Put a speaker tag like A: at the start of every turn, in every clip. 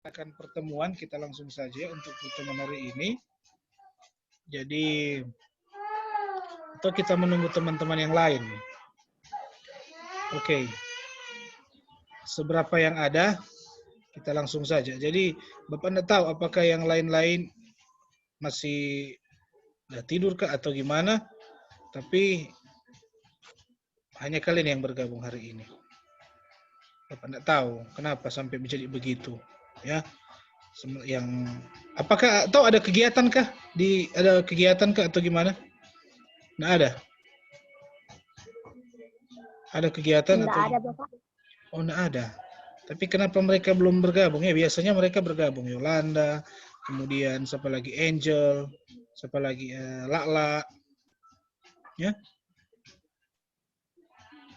A: Akan pertemuan, kita langsung saja untuk pertemuan hari ini. Jadi, atau kita menunggu teman-teman yang lain. Oke. Seberapa yang ada, kita langsung saja. Jadi, Bapak tidak tahu apakah yang lain-lain masih tidur kah atau gimana, tapi hanya kalian yang bergabung hari ini. Bapak tidak tahu kenapa sampai menjadi begitu, ya. Yang apakah atau ada kegiatan kah atau gimana? Nggak ada. Ada kegiatan
B: Nggak
A: atau
B: ada, Bapak.
A: Oh, nggak ada. Tapi kenapa mereka belum bergabung ya? Biasanya mereka bergabung. Yolanda, kemudian siapa lagi, Angel, siapa lagi, Lala, ya.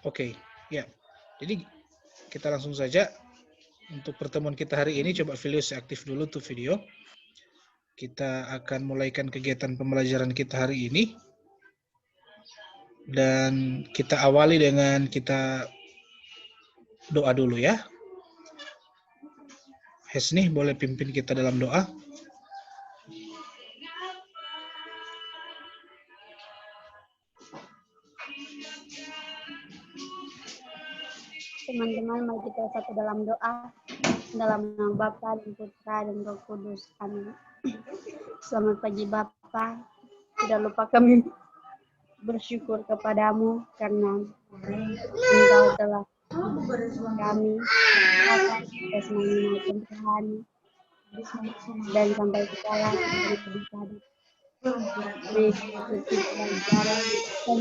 A: Oke, ya. Jadi kita langsung saja untuk pertemuan kita hari ini. Coba video aktif dulu tuh video. Kita akan mulaikan kegiatan pembelajaran kita hari ini. Dan kita awali dengan kita doa dulu ya. Hesni boleh pimpin kita dalam doa.
B: Teman-teman, mari kita satu dalam doa. Dalam nama Bapa dan Putra dan Roh Kudus. Amin. Selamat pagi Bapa. Tidak lupa kami bersyukur kepadamu karena Engkau telah kami atas mengenalkan Tuhan dan sampai sekarang kami bisa mengikuti pelajaran dan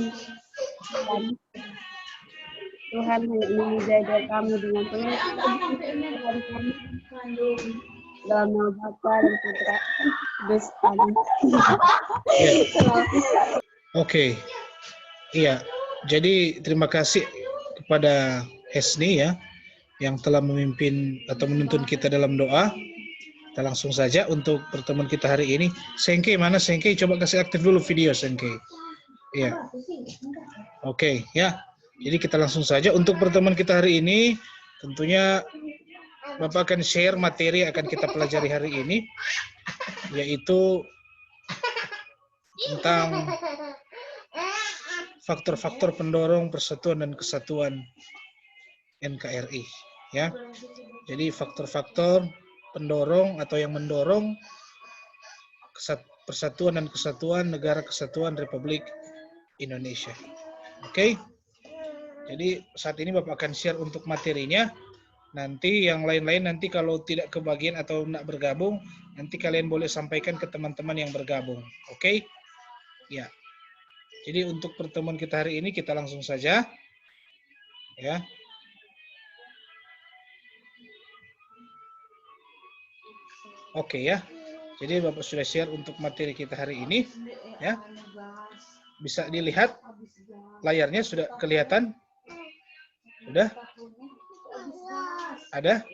B: Tuhan hanya ingin menjaga kami dengan penuh Tuhan kami dalam nama Bapa dan Putra Kudus. Amin.
A: Oke. Iya. Jadi terima kasih kepada Hesni ya yang telah memimpin atau menuntun kita dalam doa. Kita langsung saja untuk pertemuan kita hari ini. Sengke mana Sengke? Coba kasih aktif dulu video Sengke. Iya. Oke, ya. Jadi kita langsung saja untuk pertemuan kita hari ini. Tentunya Bapak akan share materi yang akan kita pelajari hari ini, yaitu tentang faktor-faktor pendorong persatuan dan kesatuan NKRI. Ya. Jadi faktor-faktor pendorong atau yang mendorong persatuan dan kesatuan Negara Kesatuan Republik Indonesia. Oke. Jadi saat ini Bapak akan share untuk materinya. Nanti yang lain-lain nanti kalau tidak kebagian atau tidak bergabung, nanti kalian boleh sampaikan ke teman-teman yang bergabung. Oke? Ya. Jadi untuk pertemuan kita hari ini kita langsung saja. Ya. Oke ya. Jadi Bapak sudah share untuk materi kita hari ini. Ya. Bisa dilihat layarnya sudah kelihatan? Sudah? Ada?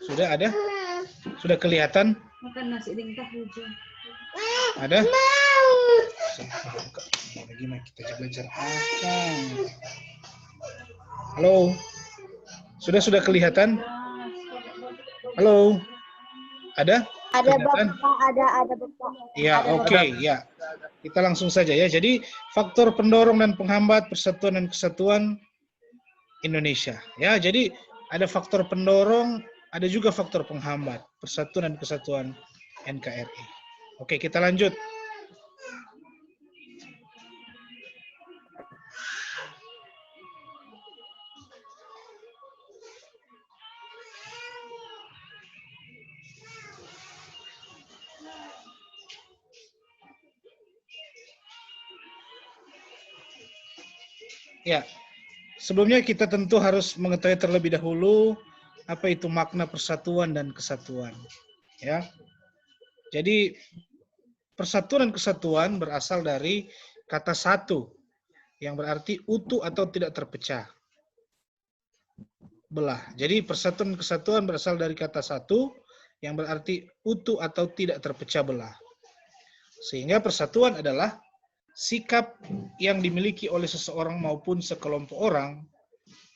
A: Sudah ada? Sudah kelihatan? Ada? Gimana kita belajar? Halo? Sudah kelihatan? Halo? Ada?
B: Ada Bapak, ada Bapak.
A: Ya, oke, ya. Kita langsung saja ya. Jadi faktor pendorong dan penghambat persatuan dan kesatuan Indonesia. Ya, jadi ada faktor pendorong, ada juga faktor penghambat persatuan dan kesatuan NKRI. Oke, kita lanjut. Ya, sebelumnya kita tentu harus mengetahui terlebih dahulu apa itu makna persatuan dan kesatuan. Ya, jadi persatuan dan kesatuan berasal dari kata satu, yang berarti utuh atau tidak terpecah. Belah. Jadi persatuan dan kesatuan berasal dari kata satu, yang berarti utuh atau tidak terpecah belah. Sehingga persatuan adalah sikap yang dimiliki oleh seseorang maupun sekelompok orang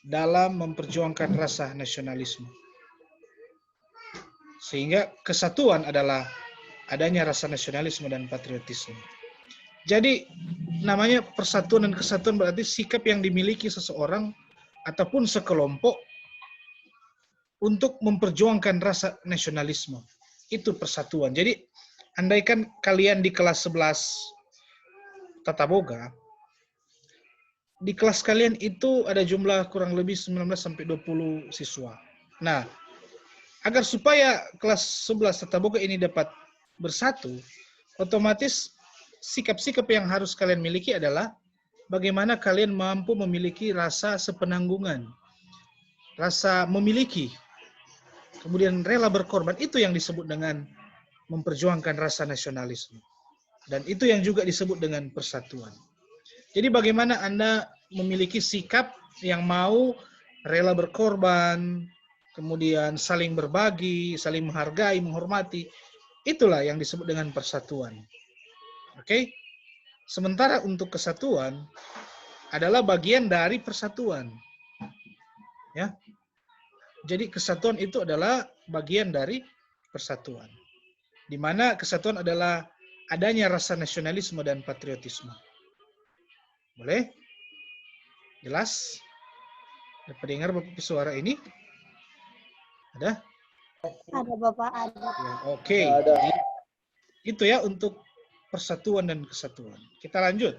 A: dalam memperjuangkan rasa nasionalisme. Sehingga kesatuan adalah adanya rasa nasionalisme dan patriotisme. Jadi namanya persatuan dan kesatuan berarti sikap yang dimiliki seseorang ataupun sekelompok untuk memperjuangkan rasa nasionalisme. Itu persatuan. Jadi andaikan kalian di kelas 11 Tata Boga, di kelas kalian itu ada jumlah kurang lebih 19 sampai 20 siswa. Nah, agar supaya kelas 11 Tata Boga ini dapat bersatu, otomatis sikap-sikap yang harus kalian miliki adalah bagaimana kalian mampu memiliki rasa sepenanggungan, rasa memiliki, kemudian rela berkorban. Itu yang disebut dengan memperjuangkan rasa nasionalisme. Dan itu yang juga disebut dengan persatuan. Jadi bagaimana Anda memiliki sikap yang mau rela berkorban, kemudian saling berbagi, saling menghargai, menghormati. Itulah yang disebut dengan persatuan. Oke? Sementara untuk kesatuan adalah bagian dari persatuan. Ya. Jadi kesatuan itu adalah bagian dari persatuan. Di mana kesatuan adalah adanya rasa nasionalisme dan patriotisme. Boleh? Jelas? Dapat dengar Bapak suara ini? Ada?
B: Ada Bapak, ada.
A: Ya, oke. Jadi, itu ya untuk persatuan dan kesatuan. Kita lanjut.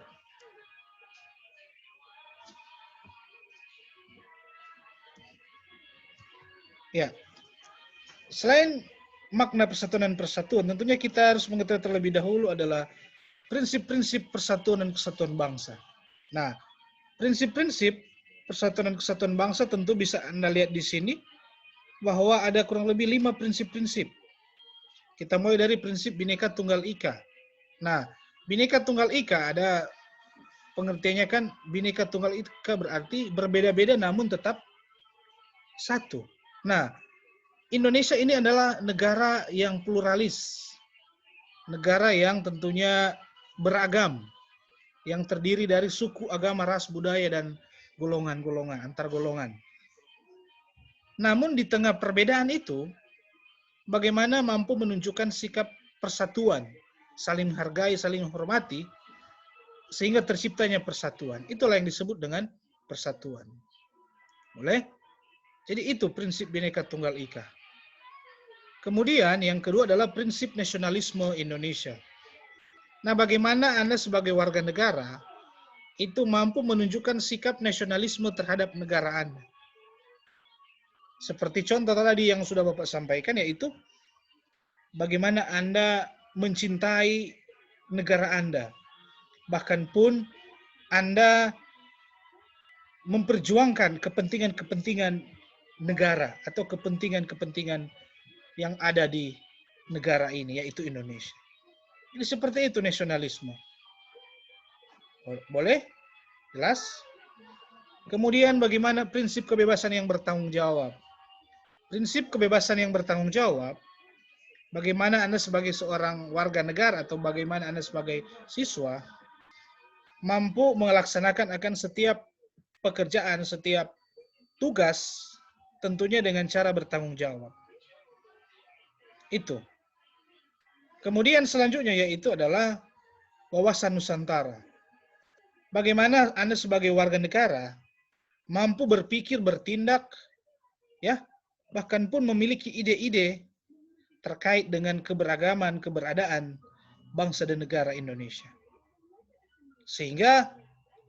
A: Ya. Selain makna persatuan dan persatuan, tentunya kita harus mengetahui terlebih dahulu adalah prinsip-prinsip persatuan dan kesatuan bangsa. Nah, prinsip-prinsip persatuan dan kesatuan bangsa tentu bisa Anda lihat di sini bahwa ada kurang lebih 5 prinsip-prinsip. Kita mulai dari prinsip Bhinneka Tunggal Ika. Nah, Bhinneka Tunggal Ika ada pengertiannya kan, Bhinneka Tunggal Ika berarti berbeda-beda namun tetap satu. Nah, Indonesia ini adalah negara yang pluralis. Negara yang tentunya beragam, yang terdiri dari suku, agama, ras, budaya, dan golongan-golongan, antar golongan. Namun di tengah perbedaan itu, bagaimana mampu menunjukkan sikap persatuan, saling menghargai, saling menghormati, sehingga terciptanya persatuan. Itulah yang disebut dengan persatuan. Boleh? Jadi itu prinsip Bhinneka Tunggal Ika. Kemudian yang kedua adalah prinsip nasionalisme Indonesia. Nah, bagaimana Anda sebagai warga negara itu mampu menunjukkan sikap nasionalisme terhadap negara Anda. Seperti contoh tadi yang sudah Bapak sampaikan, yaitu bagaimana Anda mencintai negara Anda. Bahkan pun Anda memperjuangkan kepentingan-kepentingan negara atau kepentingan-kepentingan yang ada di negara ini, yaitu Indonesia. Jadi seperti itu nasionalisme. Boleh? Jelas? Kemudian bagaimana prinsip kebebasan yang bertanggung jawab? Prinsip kebebasan yang bertanggung jawab, bagaimana Anda sebagai seorang warga negara atau bagaimana Anda sebagai siswa mampu melaksanakan akan setiap pekerjaan, setiap tugas tentunya dengan cara bertanggung jawab. Itu. Kemudian selanjutnya yaitu adalah wawasan Nusantara. Bagaimana Anda sebagai warga negara mampu berpikir, bertindak, ya, bahkan pun memiliki ide-ide terkait dengan keberagaman, keberadaan bangsa dan negara Indonesia. Sehingga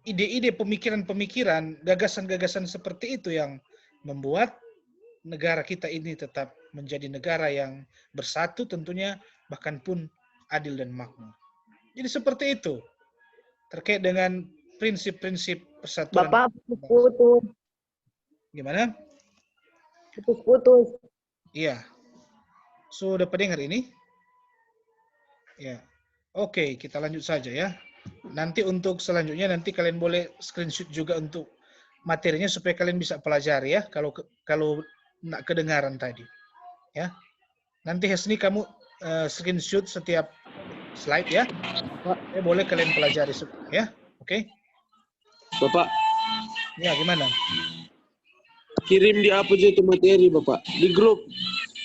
A: ide-ide, pemikiran-pemikiran, gagasan-gagasan seperti itu yang membuat negara kita ini tetap menjadi negara yang bersatu tentunya, bahkan pun adil dan makmur. Jadi seperti itu terkait dengan prinsip-prinsip persatuan.
C: Bapak putus.
A: Gimana?
C: Putus.
A: Iya. Sudah pendengar ini? Ya. Oke, kita lanjut saja ya. Nanti untuk selanjutnya nanti kalian boleh screenshot juga untuk materinya supaya kalian bisa pelajari ya kalau nak kedengaran tadi. Ya. Nanti Hesni kamu screenshot setiap slide ya. Boleh kalian pelajari ya. Oke.
D: Bapak,
A: Ya, gimana?
D: kirim di apa aja itu materi, Bapak? Di grup.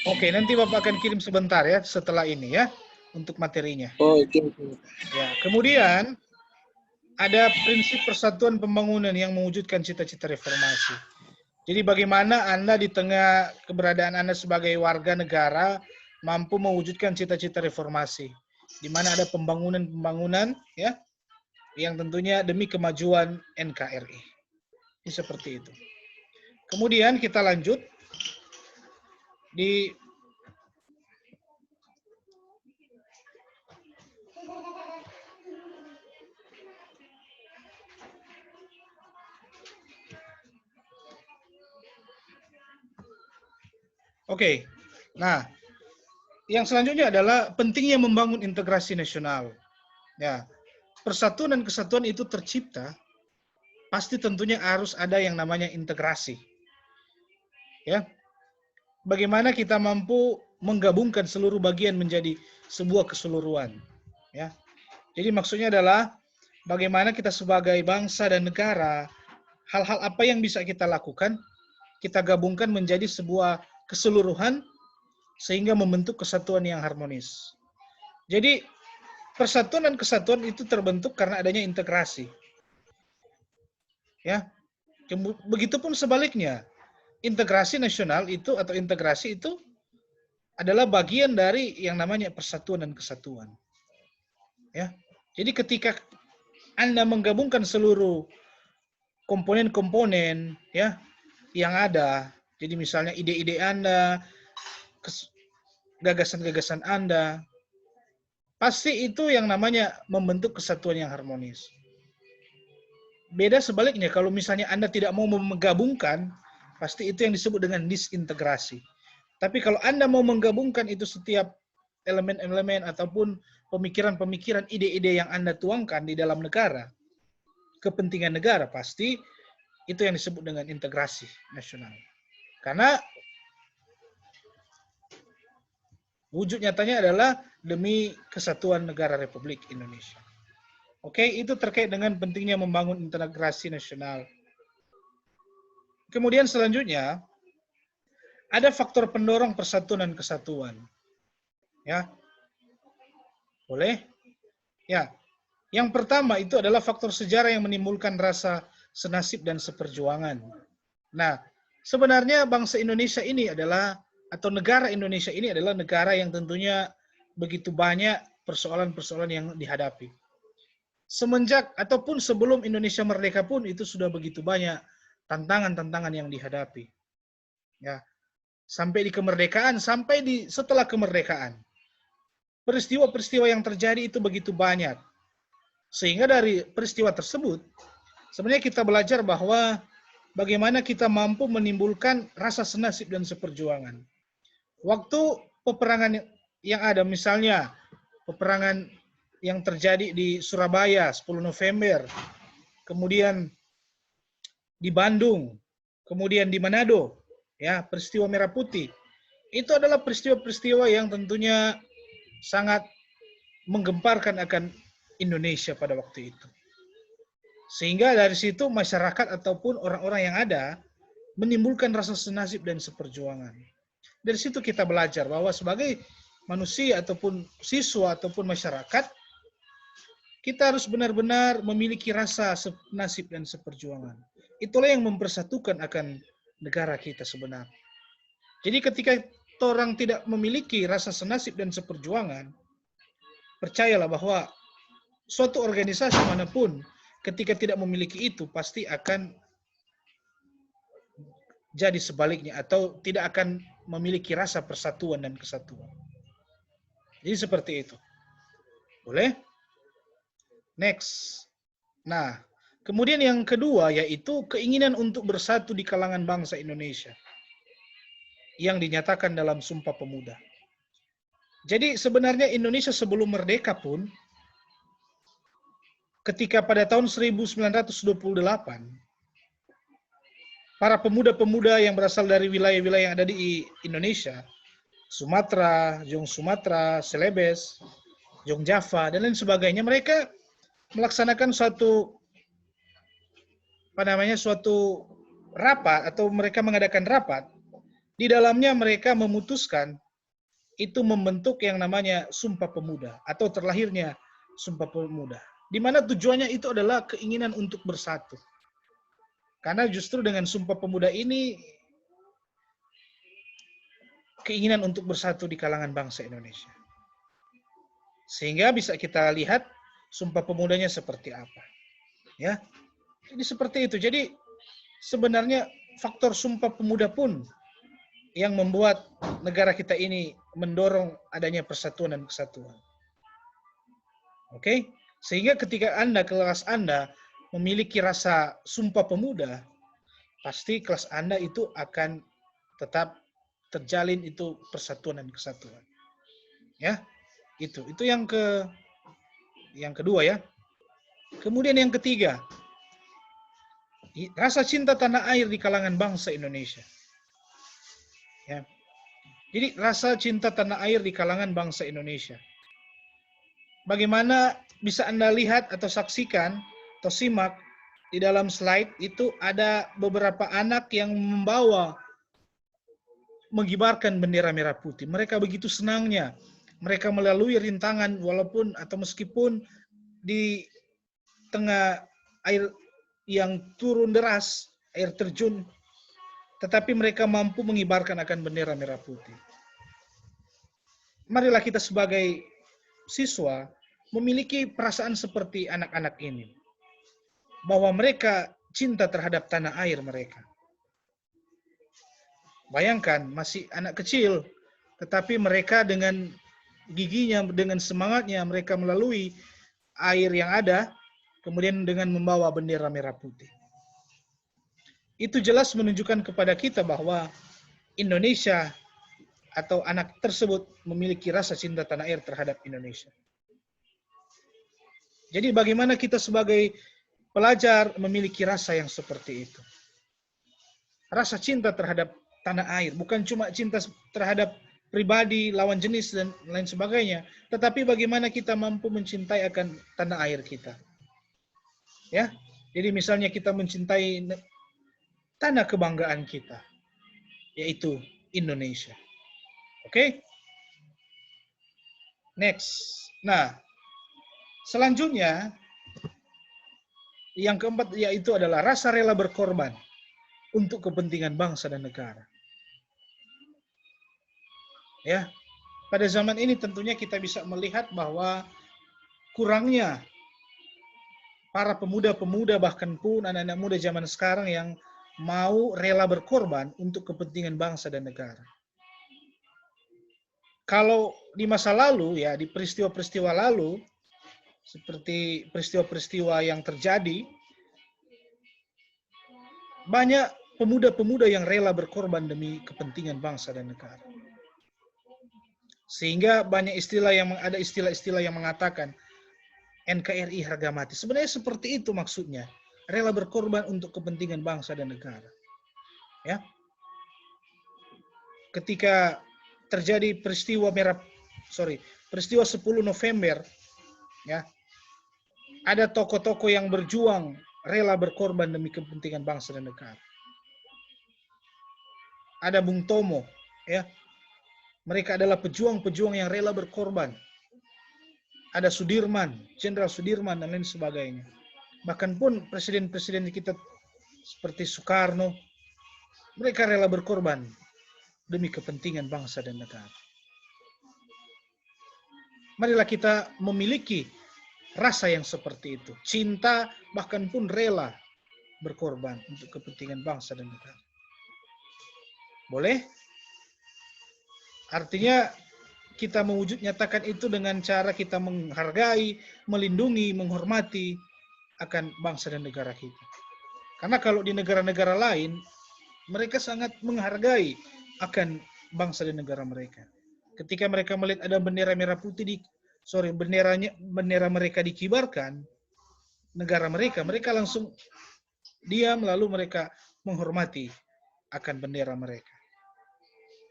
A: Oke, nanti Bapak akan kirim sebentar ya setelah ini ya untuk materinya.
C: Oh, oke.
A: Ya, kemudian ada prinsip persatuan pembangunan yang mewujudkan cita-cita reformasi. Jadi bagaimana Anda di tengah keberadaan Anda sebagai warga negara mampu mewujudkan cita-cita reformasi, di mana ada pembangunan-pembangunan ya yang tentunya demi kemajuan NKRI. Ini seperti itu. Kemudian kita lanjut di Oke. Nah, yang selanjutnya adalah pentingnya membangun integrasi nasional. Ya, persatuan dan kesatuan itu tercipta pasti tentunya harus ada yang namanya integrasi. Ya. Bagaimana kita mampu menggabungkan seluruh bagian menjadi sebuah keseluruhan. Ya. Jadi maksudnya adalah bagaimana kita sebagai bangsa dan negara, hal-hal apa yang bisa kita lakukan, kita gabungkan menjadi sebuah keseluruhan sehingga membentuk kesatuan yang harmonis. Jadi persatuan dan kesatuan itu terbentuk karena adanya integrasi. Ya. Begitupun sebaliknya. Integrasi nasional itu atau integrasi itu adalah bagian dari yang namanya persatuan dan kesatuan. Ya. Jadi ketika Anda menggabungkan seluruh komponen-komponen ya yang ada, jadi misalnya ide-ide Anda, gagasan-gagasan Anda, pasti itu yang namanya membentuk kesatuan yang harmonis. Beda sebaliknya, kalau misalnya Anda tidak mau menggabungkan, pasti itu yang disebut dengan disintegrasi. Tapi kalau Anda mau menggabungkan itu setiap elemen-elemen ataupun pemikiran-pemikiran, ide-ide yang Anda tuangkan di dalam negara, kepentingan negara, pasti itu yang disebut dengan integrasi nasional. Karena wujud nyatanya adalah demi kesatuan negara Republik Indonesia. Oke, itu terkait dengan pentingnya membangun integrasi nasional. Kemudian selanjutnya, ada faktor pendorong persatuan dan kesatuan. Ya. Boleh? Ya. Yang pertama itu adalah faktor sejarah yang menimbulkan rasa senasib dan seperjuangan. Nah, sebenarnya bangsa Indonesia ini adalah, atau negara Indonesia ini adalah negara yang tentunya begitu banyak persoalan-persoalan yang dihadapi. Semenjak ataupun sebelum Indonesia merdeka pun itu sudah begitu banyak tantangan-tantangan yang dihadapi. Ya. Sampai di kemerdekaan, sampai di setelah kemerdekaan. Peristiwa-peristiwa yang terjadi itu begitu banyak. Sehingga dari peristiwa tersebut, sebenarnya kita belajar bahwa bagaimana kita mampu menimbulkan rasa senasib dan seperjuangan. Waktu peperangan yang ada, misalnya peperangan yang terjadi di Surabaya 10 November, kemudian di Bandung, kemudian di Manado, ya, peristiwa Merah Putih. Itu adalah peristiwa-peristiwa yang tentunya sangat menggemparkan akan Indonesia pada waktu itu. Sehingga dari situ masyarakat ataupun orang-orang yang ada menimbulkan rasa senasib dan seperjuangan. Dari situ kita belajar bahwa sebagai manusia ataupun siswa ataupun masyarakat, kita harus benar-benar memiliki rasa senasib dan seperjuangan. Itulah yang mempersatukan akan negara kita sebenarnya. Jadi ketika orang tidak memiliki rasa senasib dan seperjuangan, percayalah bahwa suatu organisasi manapun ketika tidak memiliki itu pasti akan jadi sebaliknya atau tidak akan memiliki rasa persatuan dan kesatuan. Jadi seperti itu. Boleh? Next. Nah, kemudian yang kedua yaitu keinginan untuk bersatu di kalangan bangsa Indonesia yang dinyatakan dalam Sumpah Pemuda. Jadi sebenarnya Indonesia sebelum merdeka pun, ketika pada tahun 1928, para pemuda-pemuda yang berasal dari wilayah-wilayah yang ada di Indonesia, Sumatera, Jong Sumatera, Celebes, Jong Java, dan lain sebagainya, mereka melaksanakan suatu rapat atau mereka mengadakan rapat Di dalamnya mereka memutuskan itu membentuk yang namanya Sumpah Pemuda atau terlahirnya Sumpah Pemuda. Di mana tujuannya itu adalah keinginan untuk bersatu. Karena justru dengan Sumpah Pemuda ini keinginan untuk bersatu di kalangan bangsa Indonesia. Sehingga bisa kita lihat Sumpah Pemudanya seperti apa. Ya. Jadi seperti itu. Jadi sebenarnya faktor Sumpah Pemuda pun yang membuat negara kita ini mendorong adanya persatuan dan kesatuan. Oke? Sehingga ketika Anda, kelas Anda memiliki rasa Sumpah Pemuda, pasti kelas Anda itu akan tetap terjalin itu persatuan dan kesatuan. Ya. Itu yang kedua ya. Kemudian yang ketiga, rasa cinta tanah air di kalangan bangsa Indonesia. Ya. Jadi rasa cinta tanah air di kalangan bangsa Indonesia. Bagaimana bisa Anda lihat atau saksikan atau simak di dalam slide itu ada beberapa anak yang mengibarkan bendera merah putih. Mereka begitu senangnya. Mereka melalui rintangan walaupun atau meskipun di tengah air yang turun deras, air terjun, tetapi mereka mampu mengibarkan akan bendera merah putih. Marilah kita sebagai siswa memiliki perasaan seperti anak-anak ini. Bahwa mereka cinta terhadap tanah air mereka. Bayangkan, masih anak kecil, tetapi mereka dengan giginya, dengan semangatnya, mereka melalui air yang ada, kemudian dengan membawa bendera merah putih. Itu jelas menunjukkan kepada kita bahwa Indonesia atau anak tersebut memiliki rasa cinta tanah air terhadap Indonesia. Jadi bagaimana kita sebagai pelajar memiliki rasa yang seperti itu. Rasa cinta terhadap tanah air, bukan cuma cinta terhadap pribadi, lawan jenis, dan lain sebagainya, tetapi bagaimana kita mampu mencintai akan tanah air kita. Ya, jadi misalnya kita mencintai tanah kebanggaan kita, yaitu Indonesia. Oke? Next. Nah, selanjutnya, yang keempat yaitu adalah rasa rela berkorban untuk kepentingan bangsa dan negara. Ya, pada zaman ini tentunya kita bisa melihat bahwa kurangnya para pemuda-pemuda bahkan pun anak-anak muda zaman sekarang yang mau rela berkorban untuk kepentingan bangsa dan negara. Kalau di masa lalu ya, di peristiwa-peristiwa lalu seperti peristiwa-peristiwa yang terjadi, banyak pemuda-pemuda yang rela berkorban demi kepentingan bangsa dan negara. Sehingga banyak ada istilah-istilah yang mengatakan NKRI harga mati. Sebenarnya seperti itu maksudnya. Rela berkorban untuk kepentingan bangsa dan negara. Ya. Ketika terjadi peristiwa 10 November, ya. Ada tokoh-tokoh yang berjuang rela berkorban demi kepentingan bangsa dan negara. Ada Bung Tomo, ya. Mereka adalah pejuang-pejuang yang rela berkorban. Ada Sudirman, Jenderal Sudirman, dan lain sebagainya. Bahkan pun presiden-presiden kita seperti Soekarno, mereka rela berkorban demi kepentingan bangsa dan negara. Marilah kita memiliki rasa yang seperti itu. Cinta, bahkan pun rela berkorban untuk kepentingan bangsa dan negara. Boleh? Artinya kita mewujud nyatakan itu dengan cara kita menghargai, melindungi, menghormati akan bangsa dan negara kita. Karena kalau di negara-negara lain, mereka sangat menghargai akan bangsa dan negara mereka. Ketika mereka melihat ada bendera merah putih bendera mereka dikibarkan, negara mereka langsung diam lalu mereka menghormati akan bendera mereka.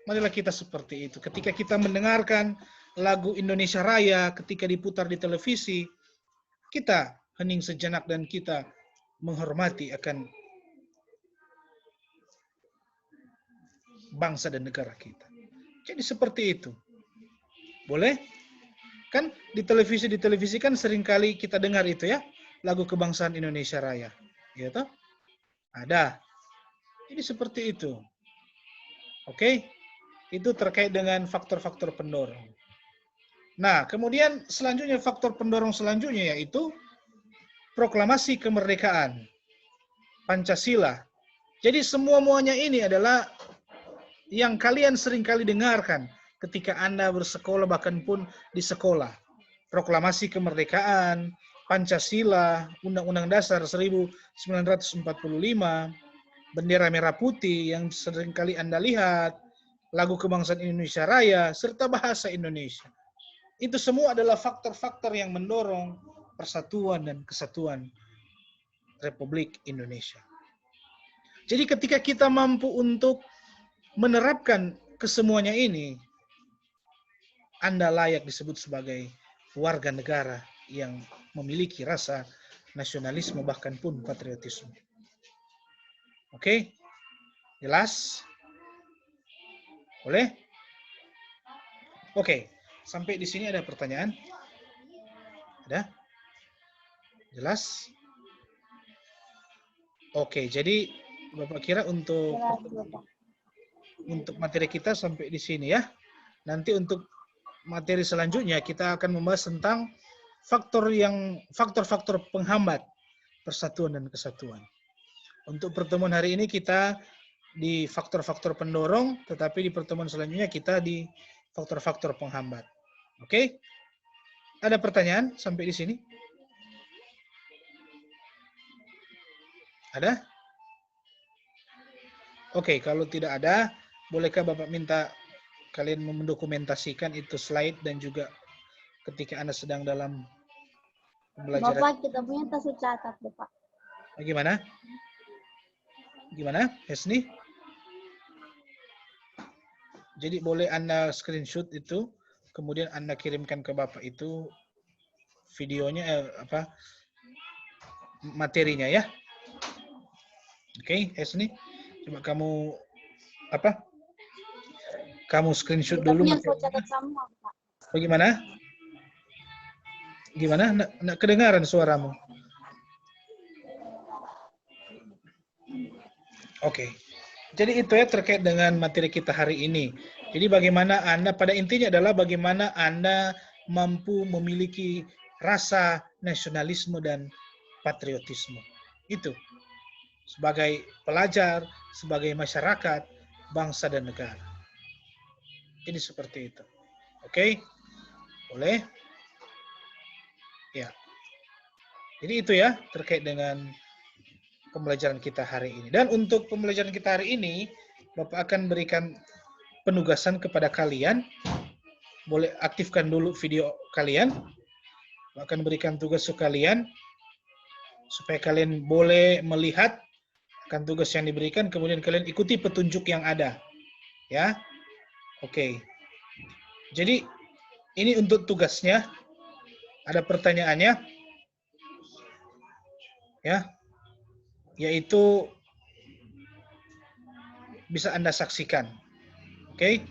A: Marilah kita seperti itu. Ketika kita mendengarkan lagu Indonesia Raya, ketika diputar di televisi, kita hening sejenak dan kita menghormati akan bangsa dan negara kita. Jadi seperti itu. Boleh? Kan di televisi kan seringkali kita dengar itu ya, lagu kebangsaan Indonesia Raya. Ya toh? Ada. Jadi seperti itu. Oke? Itu terkait dengan faktor-faktor pendorong. Nah, kemudian selanjutnya faktor pendorong selanjutnya yaitu proklamasi kemerdekaan Pancasila. Jadi semua-muanya ini adalah yang kalian sering kali dengarkan ketika Anda bersekolah, bahkan pun di sekolah. Proklamasi kemerdekaan, Pancasila, Undang-Undang Dasar 1945, bendera merah putih yang sering kali Anda lihat, lagu kebangsaan Indonesia Raya, serta bahasa Indonesia. Itu semua adalah faktor-faktor yang mendorong persatuan dan kesatuan Republik Indonesia. Jadi ketika kita mampu untuk menerapkan kesemuanya ini, Anda layak disebut sebagai warga negara yang memiliki rasa nasionalisme bahkan pun patriotisme. Oke? Jelas? Boleh? Oke. Sampai di sini ada pertanyaan? Ada? Jelas? Oke, jadi Bapak kira untuk materi kita sampai di sini ya. Nanti untuk materi selanjutnya kita akan membahas tentang faktor-faktor penghambat persatuan dan kesatuan. Untuk pertemuan hari ini kita di faktor-faktor pendorong, tetapi di pertemuan selanjutnya kita di faktor-faktor penghambat. Oke? Ada pertanyaan sampai di sini? Ada? Oke, kalau tidak ada, bolehkah Bapak minta kalian mendokumentasikan itu slide dan juga ketika Anda sedang dalam pembelajaran.
B: Bapak, kita punya tas catat, Bapak.
A: Bagaimana? Gimana, Hesni? Jadi boleh Anda screenshot itu, kemudian Anda kirimkan ke Bapak itu videonya, materinya ya. Oke, Hesni, coba kamu screenshot
B: Kita
A: dulu
B: punya
A: materinya.
B: catat semua, Pak.
A: Bagaimana? Gimana? Nggak kedengaran suaramu? Oke. Jadi itu ya terkait dengan materi kita hari ini. Jadi bagaimana Anda, pada intinya adalah bagaimana Anda mampu memiliki rasa nasionalisme dan patriotisme. Itu. Sebagai pelajar, sebagai masyarakat, bangsa dan negara. Jadi seperti itu. Oke? Boleh? Ya. Jadi itu ya terkait dengan pembelajaran kita hari ini. Dan untuk pembelajaran kita hari ini, Bapak akan berikan penugasan kepada kalian. Boleh aktifkan dulu video kalian. Bapak akan berikan tugas ke kalian supaya kalian boleh melihat akan tugas yang diberikan, kemudian kalian ikuti petunjuk yang ada. Ya. Oke. Jadi ini untuk tugasnya. Ada pertanyaannya. Ya. Yaitu bisa Anda saksikan. Oke.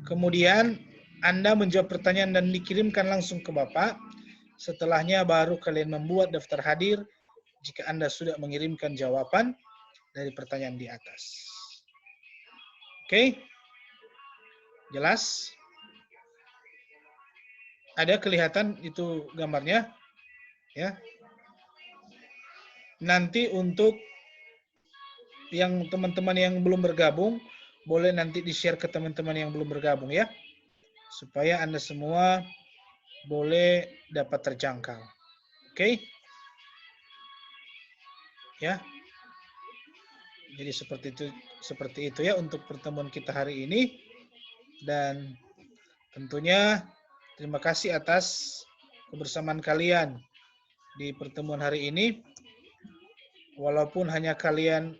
A: Kemudian Anda menjawab pertanyaan dan dikirimkan langsung ke Bapak. Setelahnya baru kalian membuat daftar hadir jika Anda sudah mengirimkan jawaban dari pertanyaan di atas. Oke? Jelas? Ada kelihatan itu gambarnya? Ya. Nanti untuk yang teman-teman yang belum bergabung, boleh nanti di-share ke teman-teman yang belum bergabung ya. Supaya Anda semua boleh dapat terjangkau. Oke? Ya. Jadi seperti itu ya untuk pertemuan kita hari ini. Dan tentunya terima kasih atas kebersamaan kalian di pertemuan hari ini. Walaupun hanya kalian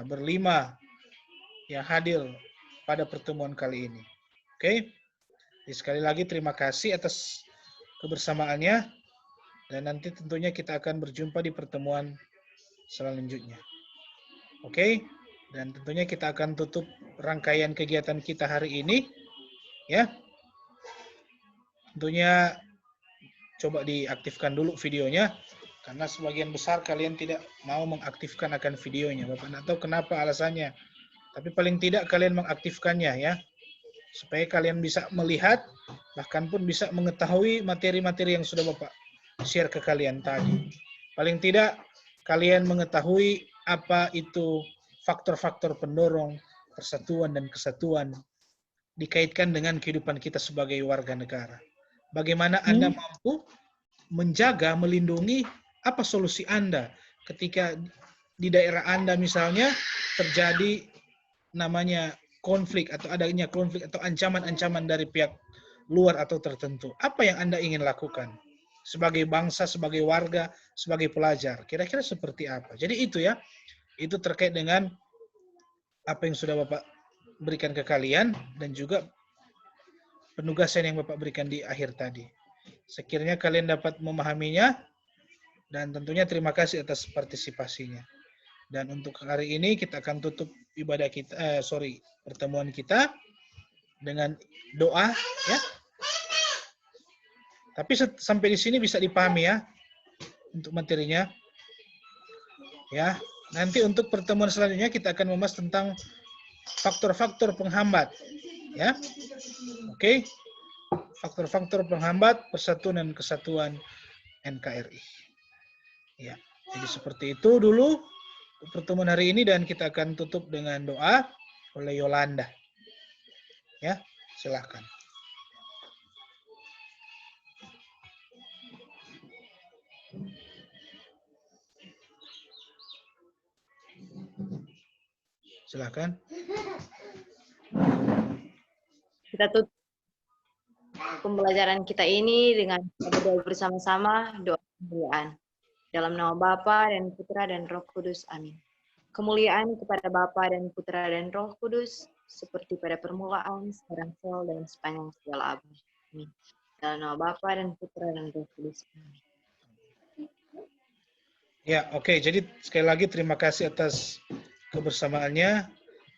A: berlima yang hadir pada pertemuan kali ini. Oke? Jadi sekali lagi terima kasih atas kebersamaannya. Dan nanti tentunya kita akan berjumpa di pertemuan selanjutnya. Oke? Dan tentunya kita akan tutup rangkaian kegiatan kita hari ini. Ya, tentunya coba diaktifkan dulu videonya. Karena sebagian besar kalian tidak mau mengaktifkan akan videonya. Bapak tidak tahu kenapa alasannya. Tapi paling tidak kalian mengaktifkannya ya. Supaya kalian bisa melihat, bahkan pun bisa mengetahui materi-materi yang sudah Bapak share ke kalian tadi. Paling tidak kalian mengetahui apa itu faktor-faktor pendorong persatuan dan kesatuan dikaitkan dengan kehidupan kita sebagai warga negara. Bagaimana Anda mampu menjaga, melindungi, apa solusi Anda ketika di daerah Anda misalnya terjadi namanya konflik atau adanya konflik atau ancaman-ancaman dari pihak luar atau tertentu. Apa yang Anda ingin lakukan? Sebagai bangsa, sebagai warga, sebagai pelajar. Kira-kira seperti apa? Jadi itu ya, itu terkait dengan apa yang sudah Bapak berikan ke kalian dan juga penugasan yang Bapak berikan di akhir tadi. Sekiranya kalian dapat memahaminya dan tentunya terima kasih atas partisipasinya. Dan untuk hari ini kita akan tutup ibadah kita, pertemuan kita dengan doa ya. Tapi sampai di sini bisa dipahami ya untuk materinya. Ya, nanti untuk pertemuan selanjutnya kita akan membahas tentang faktor-faktor penghambat. Ya. Oke. Faktor-faktor penghambat persatuan dan kesatuan NKRI. Ya. Jadi seperti itu dulu pertemuan hari ini dan kita akan tutup dengan doa oleh Yolanda. Ya, silakan. Silakan.
C: Kita tutup pembelajaran kita ini dengan berdoa bersama-sama, doa kemuliaan. Dalam nama Bapa dan Putra dan Roh Kudus. Amin. Kemuliaan kepada Bapa dan Putra dan Roh Kudus, seperti pada permulaan, sekarang, selalu, dan sepanjang segala abad. Amin. Dalam nama Bapa dan Putra dan Roh Kudus. Amin.
A: Ya, oke. Jadi sekali lagi terima kasih atas kebersamaannya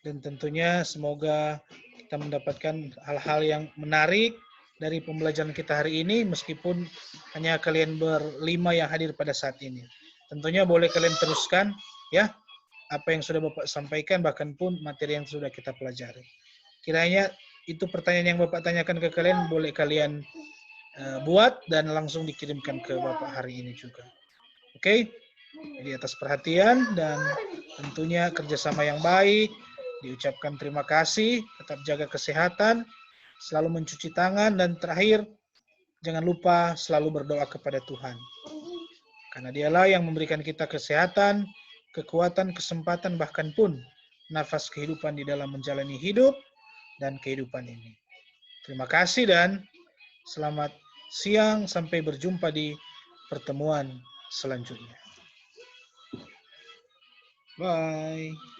A: dan tentunya semoga kita mendapatkan hal-hal yang menarik dari pembelajaran kita hari ini meskipun hanya kalian berlima yang hadir pada saat ini. Tentunya boleh kalian teruskan ya apa yang sudah Bapak sampaikan bahkan pun materi yang sudah kita pelajari. Kiranya itu pertanyaan yang Bapak tanyakan ke kalian boleh kalian buat dan langsung dikirimkan ke Bapak hari ini juga. Oke? Jadi atas perhatian dan tentunya kerjasama yang baik, diucapkan terima kasih, tetap jaga kesehatan, selalu mencuci tangan, dan terakhir, jangan lupa selalu berdoa kepada Tuhan. Karena dialah yang memberikan kita kesehatan, kekuatan, kesempatan, bahkan pun nafas kehidupan di dalam menjalani hidup dan kehidupan ini. Terima kasih dan selamat siang, sampai berjumpa di pertemuan selanjutnya. Bye.